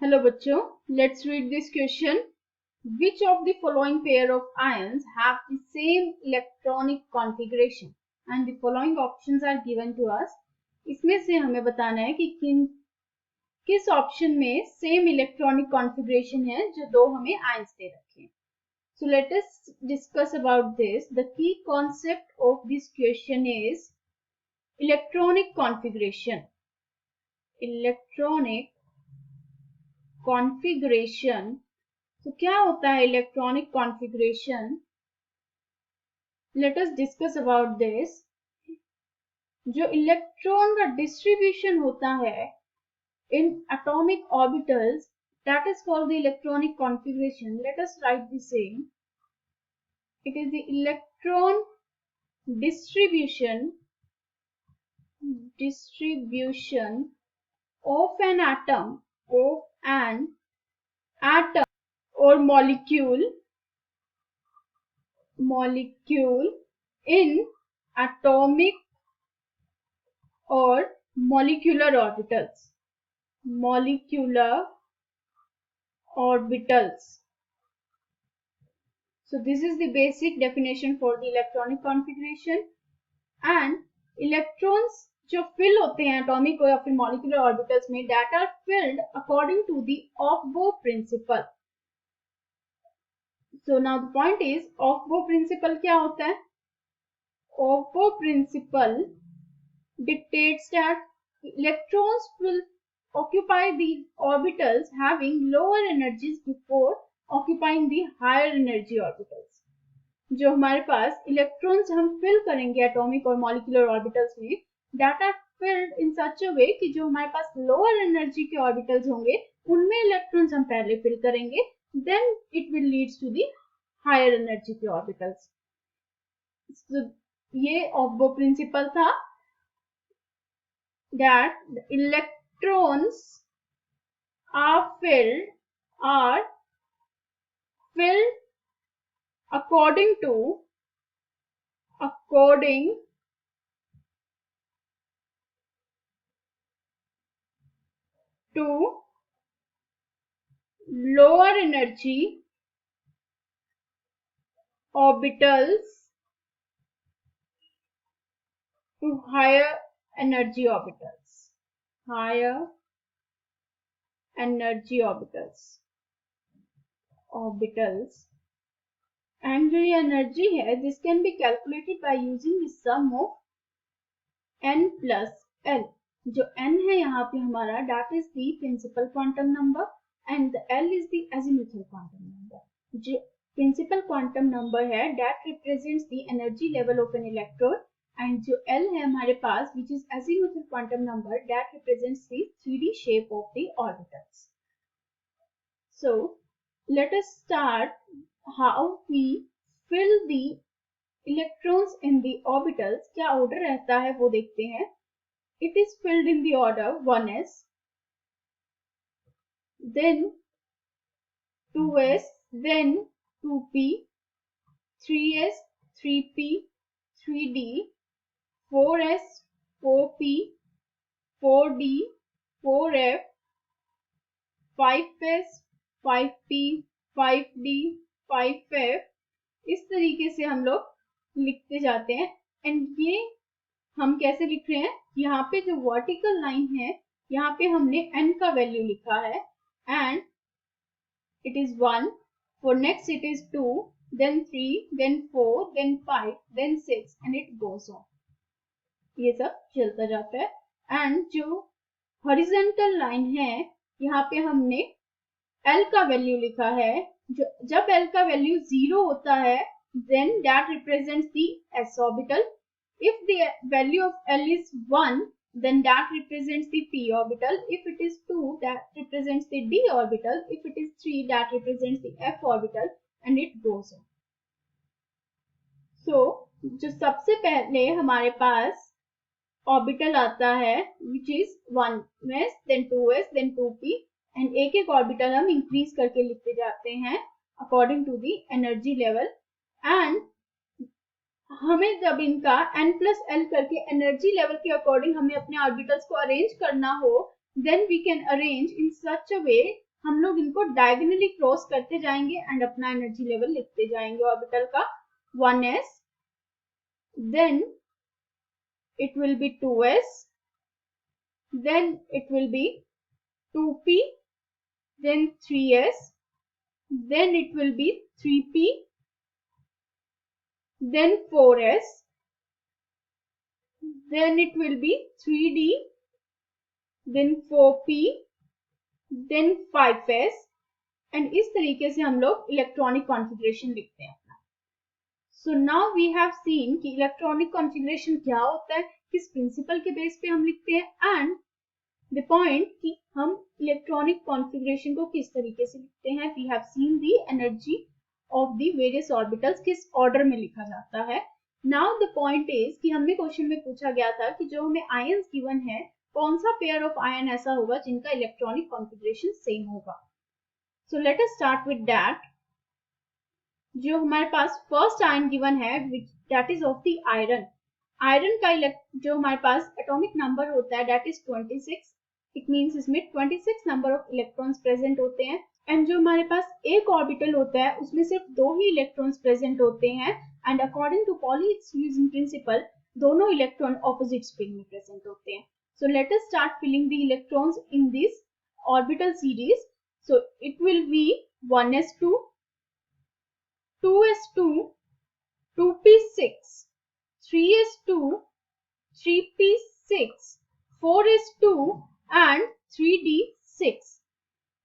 Hello बच्चों, let's read this question. Which of the following pair of ions have the same electronic configuration? And the following options are given to us. इसमें से हमें बताना है कि किस option में सेम इलेक्ट्रॉनिक कॉन्फ़िगरेशन है जो दो हमें आयंस दे रखे हैं. So let us discuss about this. The key concept of this question is electronic configuration. Electronic configuration. तो क्या होता है electronic configuration? Let us discuss about this. जो इलेक्ट्रॉन का डिस्ट्रीब्यूशन होता है in atomic orbitals, that is called the electronic configuration. Let us right the same. It is the electron distribution of an atom or molecule in atomic or molecular orbitals. So this is the basic definition for the electronic configuration. And electrons जो fill होते हैं atomic या फिर molecular orbitals में, that are filled according to the Aufbau principle. So now the point is, Aufbau principle क्या होता है? Aufbau principle dictates that electrons will occupy the orbitals having lower energies before occupying the higher energy orbitals. जो हमारे पास electrons हम fill करेंगे atomic और molecular orbitals में, that are filled in such a way कि जो हमारे पास लोअर एनर्जी के ऑर्बिटल्स होंगे उनमें इलेक्ट्रॉन्स हम पहले फिल करेंगे, then it will leads to the higher energy के ऑर्बिटल्स. So, ये ऑफ्बो प्रिंसिपल था, that the electrons are filled according to lower energy orbitals to higher energy orbitals. And जो ये एनर्जी है, this can be calculated by using the sum of n plus l. जो n है यहाँ पे हमारा, that is the principal quantum number and the l is the azimuthal quantum number. जो principal quantum number है, that represents the energy level of an electron, and जो l है हमारे पास, which is azimuthal quantum number, that represents the 3D shape of the orbitals. So let us start how we fill the electrons in the orbitals. क्या order रहता है वो देखते हैं. It is filled in the order 1s, then 2s, then 2p, 3s, 3p, 3d, 4s, 4p, 4d, 4f, 5s, 5p, 5d, 5f. इस तरीके से हम लोग लिखते जाते हैं. एंड ये हम कैसे लिख रहे हैं? यहाँ पे जो वर्टिकल लाइन है, यहाँ पे हमने n का वैल्यू लिखा है, and it is 1. For next it is 2, then 3, then 4, then 5, then 6, and it goes on. ये सब चलता जाता है. एंड जो हॉरिजॉन्टल लाइन है, यहाँ पे हमने L का वैल्यू लिखा है. जब L का वैल्यू 0 होता है, then that represents the s orbital. If the value of L is 1, then that represents the p orbital. If it is 2, that represents the d orbital. If it is 3, that represents the f orbital, and it goes on. So जो सबसे पहले हमारे पास orbital आता है, which is 1s, then 2s, then 2p, and एक एक orbital हम increase करके लिखते जाते हैं according to the energy level. And हमें जब इनका n प्लस l करके एनर्जी लेवल के अकॉर्डिंग हमें अपने ऑर्बिटल्स को अरेंज करना हो, then we can arrange in such a way. हम लोग इनको डायगोनली क्रॉस करते जाएंगे एंड अपना एनर्जी लेवल लिखते जाएंगे ऑर्बिटल का. 1s, then it will be 2s, then it will be 2p, then 3s, then it will be 3p, then 4s, then it will be 3d, then 4p, then 5s, and इस तरीके से हम लोग electronic configuration लिखते हैं अपना. So now we have seen कि electronic configuration क्या होता है, किस प्रिंसिपल के बेस पे हम लिखते हैं, एंड द पॉइंट कि हम इलेक्ट्रॉनिक कॉन्फ़िगरेशन को किस तरीके से लिखते हैं. We have seen the energy of the various orbitals किस ऑर्डर में लिखा जाता है. नाउ द पॉइंट इज कि हमें क्वेश्चन में पूछा गया था कि जो हमें आयंस गिवन है, कौन सा पेयर ऑफ आयन ऐसा होगा जिनका इलेक्ट्रॉनिक कॉन्फ़िगरेशन सेम होगा. सो let us start with that. जो हमारे पास फर्स्ट आयन गिवन है that is of the iron. Iron का जो हमारे पास एटॉमिक नंबर होता है दैट इज 26. इट मींस इसमें 26 नंबर ऑफ इलेक्ट्रॉन्स प्रेजेंट होते हैं. एंड जो हमारे पास एक ऑर्बिटल होता है उसमें सिर्फ 2 ही इलेक्ट्रॉन्स प्रेजेंट होते हैं. And according to Pauli exclusion principle दोनों इलेक्ट्रॉन ऑपोजिट स्पिन में प्रेजेंट होते हैं. So let us start filling the electrons in this orbital series. So it will be 1s2, 2s2, 2p6, 3s2, 3p6, 4s2 and 3d6.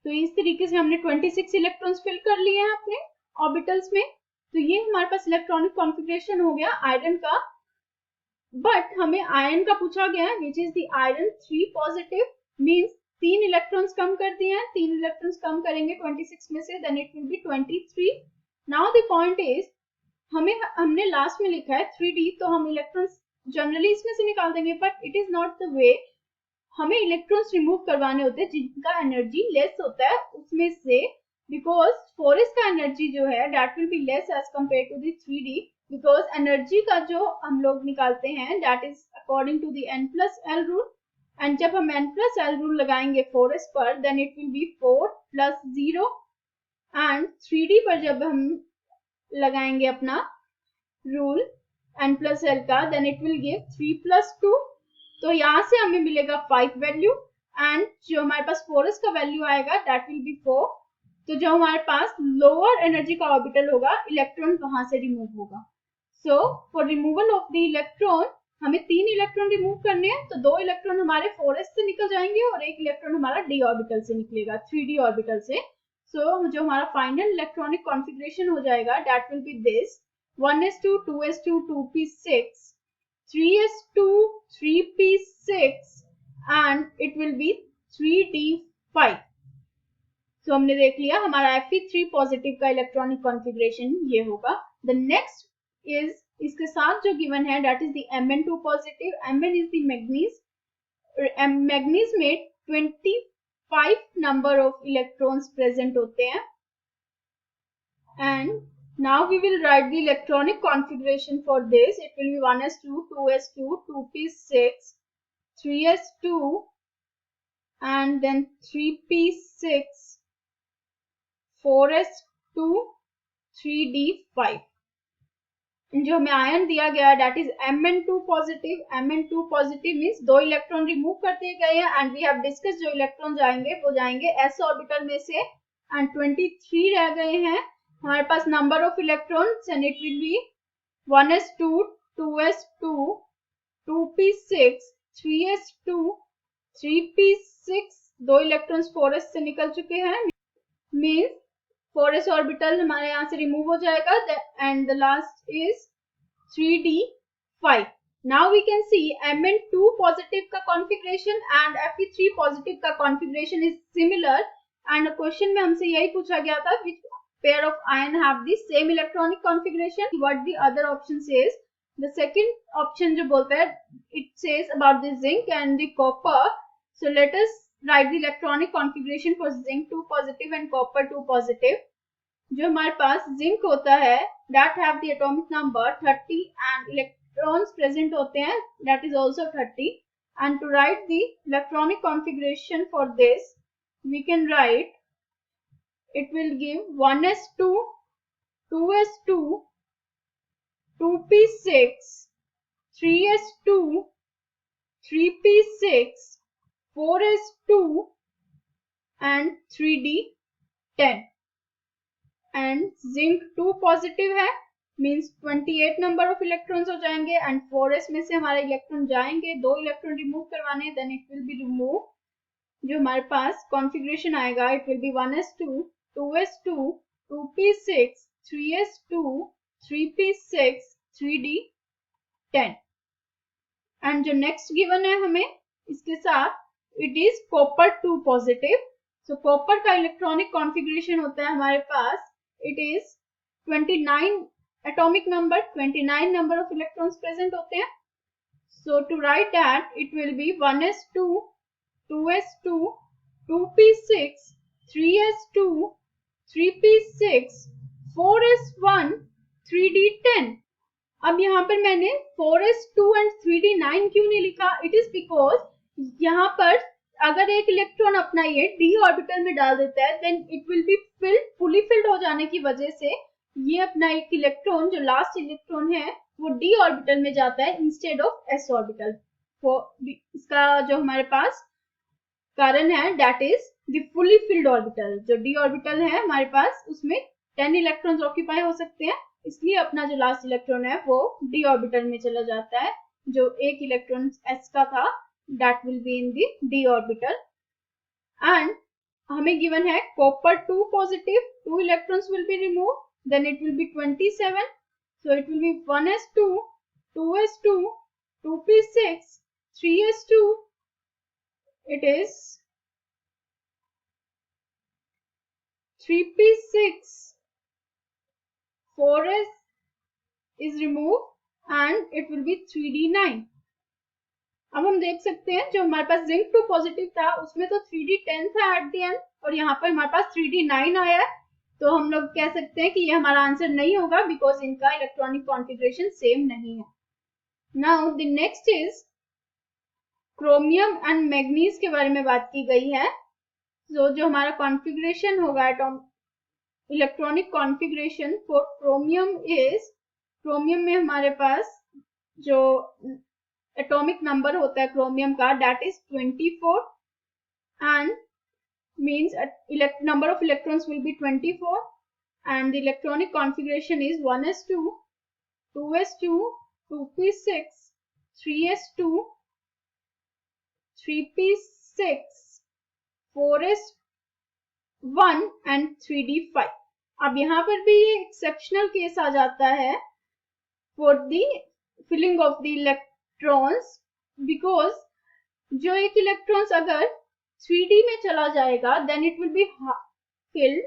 तो इस तरीके से हमने 26 electrons fill कर लिए हैं अपने ऑर्बिटल्स में. तो ये हमारे पास इलेक्ट्रॉनिक कॉन्फ़िगरेशन हो गया आयरन का. बट हमें आयरन का पूछा गया है which is the iron 3 positive, means 3 electrons कम कर दिए हैं. 3 इलेक्ट्रॉन्स कम करेंगे 26 में से, then it will be 23. Now the point is हमने लास्ट में लिखा है 3d, तो हम इलेक्ट्रॉन्स जनरली इसमें से निकाल देंगे, but it is not the way. हमें इलेक्ट्रॉन्स रिमूव करवाने होते हैं जिनका एनर्जी लेस होता है उसमें से, बिकॉज 4s का एनर्जी जो है that will be less as compare to the 3d, because energy का जो हम लोग निकालते हैं that is according to the n+l rule. And जब हम n+l रूल लगाएंगे 4s पर, then it will be 4 + 0. And 3d पर जब हम लगाएंगे अपना रूल n+l का, देन इट विल गिव 3 + 2. तो यहाँ से हमें मिलेगा 5 वैल्यू, एंड जो हमारे पास 4s का वैल्यू आएगा दैट विल बी 4. तो जो हमारे पास लोअर एनर्जी का ऑर्बिटल होगा, इलेक्ट्रॉन वहां से रिमूव होगा. So for removal of the electron हमें 3 इलेक्ट्रॉन रिमूव करने हैं. तो 2 इलेक्ट्रॉन हमारे 4s से निकल जाएंगे और 1 इलेक्ट्रॉन हमारा d ऑर्बिटल से निकलेगा, 3d ऑर्बिटल से. सो जो हमारा फाइनल इलेक्ट्रॉनिक कॉन्फ़िगरेशन हो जाएगा that will B this: 1s2, 2s2, 2p6, 3s2, 3p6 and it will be 3d5. तो हमने देख लिया हमारा Fe3 पॉजिटिव का इलेक्ट्रॉनिक कॉन्फ़िगरेशन ये होगा. द नेक्स्ट इज इसके साथ जो गिवन है that is the Mn2 positive. Mn is the manganese. Manganese में 25 नंबर ऑफ इलेक्ट्रॉन्स प्रेजेंट होते हैं. And now we will write the electronic configuration for this. It will be 1s2, 2s2, 2p6, 3s2 and then 3p6, 4s2, 3d5. जो हमें ion दिया गया that is Mn2 positive. Mn2 positive means 2 electron remove करते गए हैं and we have discuss जो electron जाएंगे वो जाएंगे s ऑर्बिटल में से एंड 23 रह गए हैं हमारे पास number of electrons and it will be 1s2, 2s2, 2p6, 3s2, 3p6. 2 electrons 4s से निकल चुके हैं, मीन्स 4s ऑर्बिटल हमारे यहाँ से रिमूव हो जाएगा and the last is 3d5. Now we can see Mn2 positive का कॉन्फ़िगरेशन एंड Fe3 पॉजिटिव का configuration is similar. And question में हमसे यही पूछा गया था which pair of ion have the same electronic configuration. What the other option says? The second option जो बोलता है it says about the zinc and the copper. So let us write the electronic configuration for zinc 2 positive and copper 2 positive. जो हमारे पास zinc होता है that have the atomic number 30 and electrons present होते हैं that is also 30. And to write the electronic configuration for this we can write it will give 1s2, 2s2, 2p6, 3s2, 3p6, 4s2 and 3d10. And zinc 2 positive है, means 28 number of electrons हो जाएंगे and 4s में से हमारे electron जाएंगे, 2 electron remove करवाने, then it will be remove, जो हमारे पास कॉन्फ़िगरेशन आएगा it will be 1s2, 2s2, 2p6, 3s2, 3p6, 3d10. And जो नेक्स्ट गिवन है हमें इसके साथ it is copper 2 positive. So copper का इलेक्ट्रॉनिक कॉन्फ़िगरेशन होता है हमारे पास, it is 29 atomic number, 29 number of electrons present होते हैं. So to write that it will be 1s2, 2s2, 2p6, 3s2, 3p6, 4s1, 3d10. अब यहाँ पर मैंने 4s2 एंड 3d9 क्यों नहीं लिखा? इट इज बिकॉज यहाँ पर अगर एक इलेक्ट्रॉन अपना ये d ऑर्बिटल में डाल देता है then it will be filled, fully filled हो जाने की वजह से ये अपना एक इलेक्ट्रॉन, जो लास्ट इलेक्ट्रॉन है वो d ऑर्बिटल में जाता है इंस्टेड ऑफ s ऑर्बिटल. इसका जो हमारे पास कारण है that is the fully filled orbital. जो d ऑर्बिटल है हमारे पास उसमें 10 इलेक्ट्रॉन्स ऑक्यूपाई हो सकते हैं, इसलिए अपना जो लास्ट इलेक्ट्रॉन है वो d ऑर्बिटल में चला जाता है. जो एक इलेक्ट्रॉन s का था that will be in the d orbital. And हमें given है copper 2 positive, 2 electrons will be removed, then it will be 27. So it will be 1s2, 2s2, 2p6, 3s2. It is 3p6, 4s is removed and it will be 3d9. अब हम देख सकते हैं जो हमारे पास zinc 2 positive था उसमें तो 3d10 था एट द एंड, और यहाँ पर हमारे पास 3d9 आया है, तो हम लोग कह सकते हैं कि ये हमारा आंसर नहीं होगा बिकॉज इनका इलेक्ट्रॉनिक कॉन्फ़िगरेशन सेम नहीं है. Now the next is chromium and manganese के बारे में बात की गई है. जो हमारा कॉन्फ़िगरेशन होगा electronic configuration for chromium is, chromium में हमारे पास जो एटॉमिक नंबर होता है क्रोमियम का that is 24 and means number of electrons will be 24 and the electronic configuration is 1s2, 2s2, 2p6, 3s2, 3p6, 4s1 and 3d5. अब यहाँ पर भी ये एक्सेप्शनल केस आ जाता है for the filling of the electrons because जो एक electrons अगर 3d में चला जाएगा then it will be filled.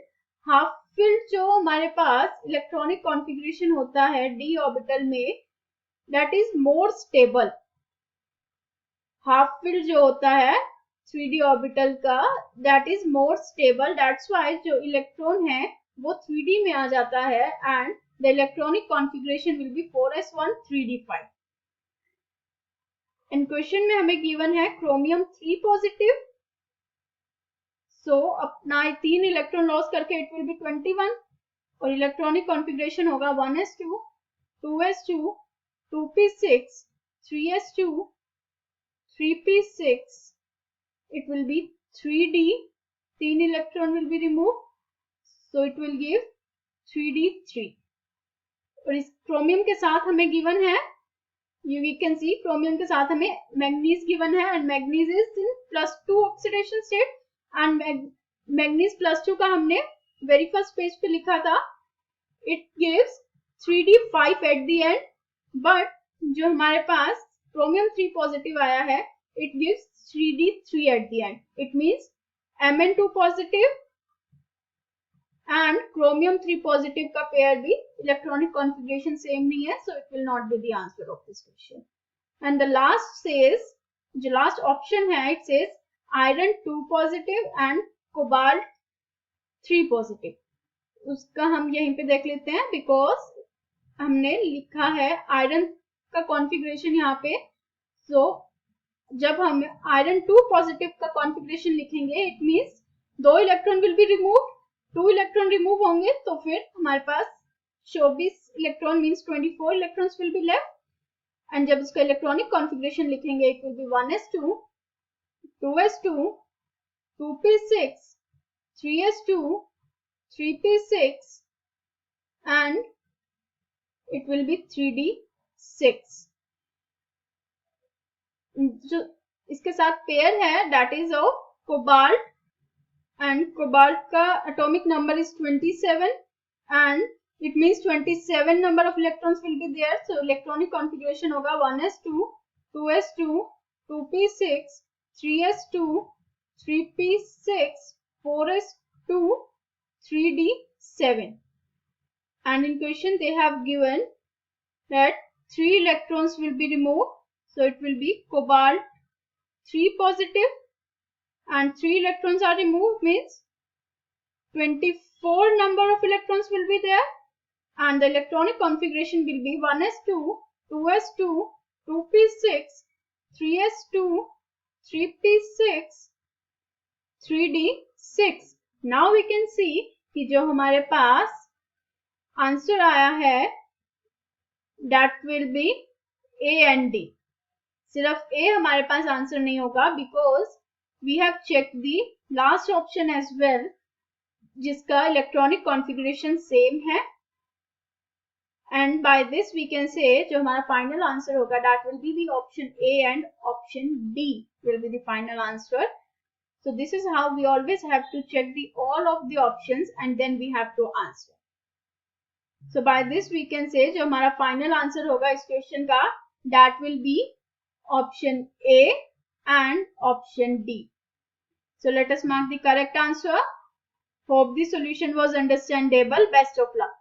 Half filled जो हमारे पास इलेक्ट्रॉनिक कॉन्फ़िगरेशन होता है d ऑर्बिटल में that is more stable. Half filled जो होता है 3d ऑर्बिटल का that is more stable, that's why जो इलेक्ट्रॉन है वो 3d में आ जाता है and the electronic configuration will be 4s1 3d5. इन क्वेश्चन में हमें गिवन है क्रोमियम 3 पॉजिटिव, सो अपना 3 इलेक्ट्रॉन लॉस करके इट विल बी 21 और इलेक्ट्रॉनिक कॉन्फ़िगरेशन होगा 1s2, 2s2, 2p6, 3s2, 3p6, it will be 3d, 3 electron will be removed, so it will give 3d3. और इस क्रोमियम के साथ हमें गिवन है, you can see क्रोमियम के साथ हमें मैग्नीज गिवन है and manganese is in +2 oxidation state and manganese +2 का हमने वेरी फर्स्ट पेज पे लिखा था. It gives 3d5 at the end, but जो हमारे पास क्रोमियम 3 पॉजिटिव आया है it gives 3d3 at the end. It means Mn2 positive and chromium 3 positive का पेयर भी इलेक्ट्रॉनिक कॉन्फ़िगरेशन सेम नहीं है, so it will not be the answer of this question. And the last says, जो last option है it says iron 2 positive and cobalt 3 positive. उसका हम यहीं पे देख लेते हैं बिकॉज हमने लिखा है आयरन का कॉन्फ़िगरेशन यहाँ पे. सो जब हम आयरन 2 पॉजिटिव का कॉन्फ़िगरेशन लिखेंगे it means 2 electron will be removed 2 electron remove होंगे तो फिर हमारे पास 24 electron means 24 electrons will be left, and जब इसका इलेक्ट्रॉनिक कॉन्फ़िगरेशन लिखेंगे it will be 1s2, 2s2, 2p6, 3s2, 3p6 and it will be 3d6. जो इसके साथ पेयर है that is of cobalt, and cobalt का atomic number is 27 and it means 27 number of electrons will be there. So electronic configuration होगा 1s2, 2s2, 2p6, 3s2, 3p6, 4s2, 3d7. And in question they have given that 3 electrons will be removed, so it will be cobalt 3 positive and 3 electrons are removed means 24 number of electrons will be there, and the electronic configuration will be 1s2, 2s2, 2p6, 3s2, 3p6, 3d6. Now we can see कि जो हमारे पास answer आया है that will be A and D. सिर्फ A हमारे पास answer नहीं होगा because we have checked the last option as well जिसका इलेक्ट्रॉनिक कॉन्फ़िगरेशन सेम है, and by this we can say जो हमारा फाइनल आंसर होगा that will be the option A and option D will be the final answer. So this is how we always have to check the all of the options and then we have to answer. So by this we can say जो हमारा final answer होगा इस question का that will be option A and option D. So let us mark the correct answer. Hope the solution was understandable. Best of luck.